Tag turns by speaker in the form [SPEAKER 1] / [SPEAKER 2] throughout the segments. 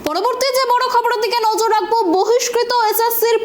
[SPEAKER 1] পরবর্তী যে বড় খবরের দিকে নজর রাখবো, বহিষ্কৃত এসএসসির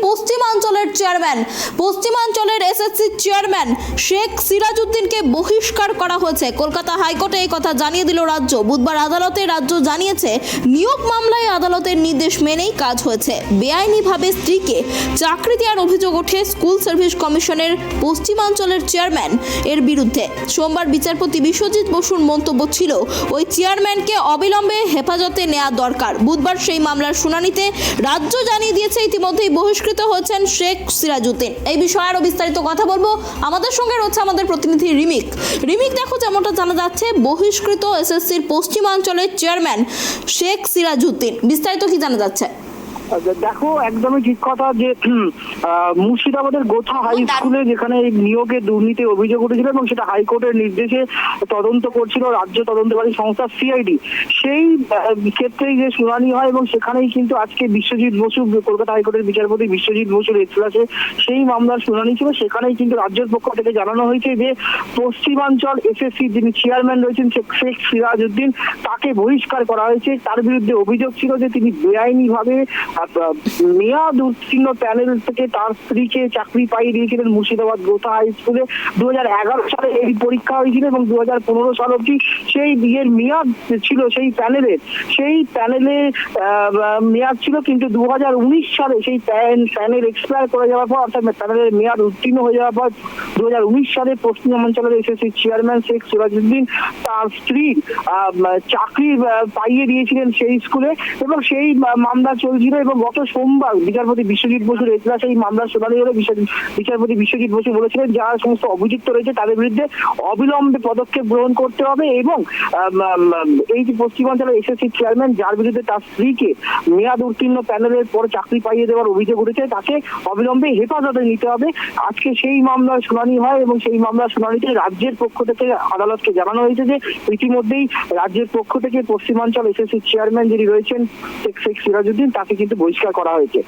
[SPEAKER 1] পশ্চিমাঞ্চলের এসএসসি চেয়ারম্যান শেখ সিরাজউদ্দিনকে বহিষ্কার করা হয়েছে। কলকাতা হাইকোর্টে এই কথা জানিয়ে দিল রাজ্য। বুধবার আদালতে রাজ্য জানিয়েছে, নিয়োগ মামলায় আদালতের নির্দেশ মেনেই কাজ হয়েছে। বেআইনিভাবে স্ত্রীকে চাকরি দেওয়ার অভিযোগ ওঠে স্কুল সার্ভিস কমিশনের পশ্চিমাঞ্চলের চেয়ারম্যান এর বিরুদ্ধে। সোমবার বিচারপতি বিশ্বজিৎ বসুর মন্তব্য ছিল, ওই চেয়ারম্যানকে অবিলম্বে হেফাজতে নেওয়া দরকার। বুধবার সেই মামলার শুনানিতে রাজ্য জানিয়ে দিয়েছে, ইতিমধ্যেই বহিষ্কৃত হয়েছেন শেখ সিরাজউদ্দিন। এই বিষয়ে আরো বিস্তারিত কথা বলবো, আমাদের সঙ্গে রয়েছে আমাদের প্রতিনিধি রিমিক। দেখো, যেমনটা জানা যাচ্ছে, বহিষ্কৃত এসএসসির পশ্চিমাঞ্চলের চেয়ারম্যান শেখ সিরাজউদ্দিন, বিস্তারিত কি জানা যাচ্ছে?
[SPEAKER 2] দেখো, একদমই ঠিক কথা যে মুর্শিদাবাদের গোথা হাই স্কুলে যেখানে নিয়োগে দুর্নীতির অভিযোগ উঠেছিল এবং সেটা হাইকোর্টের নির্দেশে তদন্ত করছিল রাজ্য তদন্তকারী সংস্থা সিআইডি, সেই ক্ষেত্রেই যে শুনানি হয় এবং সেখানেই কিন্তু আজকে বিশ্বজিৎ বসু, কলকাতা হাইকোর্টের বিচারপতি বিশ্বজিৎ বসুর এজলাসে সেই মামলার শুনানি ছিল। সেখানেই কিন্তু রাজ্যের পক্ষ থেকে জানানো হয়েছে যে পশ্চিমাঞ্চল এসএসসি যিনি চেয়ারম্যান রয়েছেন শেখ সিরাজউদ্দিন, তাকে বহিষ্কার করা হয়েছে। তার বিরুদ্ধে অভিযোগ ছিল যে তিনি বেআইনিভাবে মেয়াদ উত্তীর্ণ প্যানেল থেকে তার স্ত্রীকে চাকরি পাইয়ে দিয়েছিলেন মুর্শিদাবাদ গোথা হাই স্কুলে। 2011 সালে এই পরীক্ষা হয়েছিল এবং 2015 সাল অবধি সেই বিয়ের মেয়াদ ছিল সেই প্যানেলে মেয়াদ ছিল, কিন্তু 2019 সালে সেই প্যানেল এক্সপায়ার করে যাওয়ার পর, অর্থাৎ প্যানেলের মেয়াদ উত্তীর্ণ হয়ে যাওয়ার পর 2019 সালে পশ্চিমাঞ্চলের এসএসসি চেয়ারম্যান শেখ সিরাজউদ্দিন তার স্ত্রীর চাকরি পাইয়ে দিয়েছিলেন সেই স্কুলে এবং সেই মামলা চলছিল। এবং গত সোমবার বিচারপতি বিশ্বজিৎ বসুর এজলাসে এই মামলার শুনানি হলে বিচারপতি বিশ্বজিৎ বসু বলেছিলেন, যারা সমস্ত অভিযুক্ত রয়েছে তাদের বিরুদ্ধে অবিলম্বে পদক্ষেপ গ্রহণ করতে হবে এবং এই যে পশ্চিমাঞ্চলের এসএসসি চেয়ারম্যান যার বিরুদ্ধে তার স্ত্রীকে মেয়াদ উত্তীর্ণ প্যানেলের পর চাকরি পাইয়ে দেওয়ার অভিযোগ উঠেছে, তাকে অবিলম্বে হেফাজতে নিতে হবে। আজকে সেই মামলার শুনানি হয় এবং সেই মামলার শুনানিতে রাজ্যের পক্ষ থেকে আদালতকে জানানো হয়েছে যে ইতিমধ্যেই রাজ্যের পক্ষ থেকে পশ্চিমাঞ্চল এসএসসি চেয়ারম্যান যিনি রয়েছেন শেখ সিরাজউদ্দিন, তাকে কিন্তু বহিষ্কার করা হয়েছে।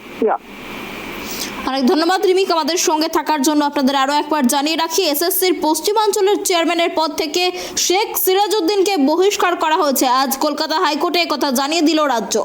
[SPEAKER 1] অনেক ধন্যবাদ রিমিক আমাদের সঙ্গে থাকার জন্য। আপনাদের আরো একবার জানিয়ে রাখি, এসএসসির পশ্চিমাঞ্চলের চেয়ারম্যানের পদ থেকে শেখ সিরাজউদ্দিনকে বহিষ্কার করা হয়েছে। আজ কলকাতা হাইকোর্টে কথা জানিয়ে দিল রাজ্য।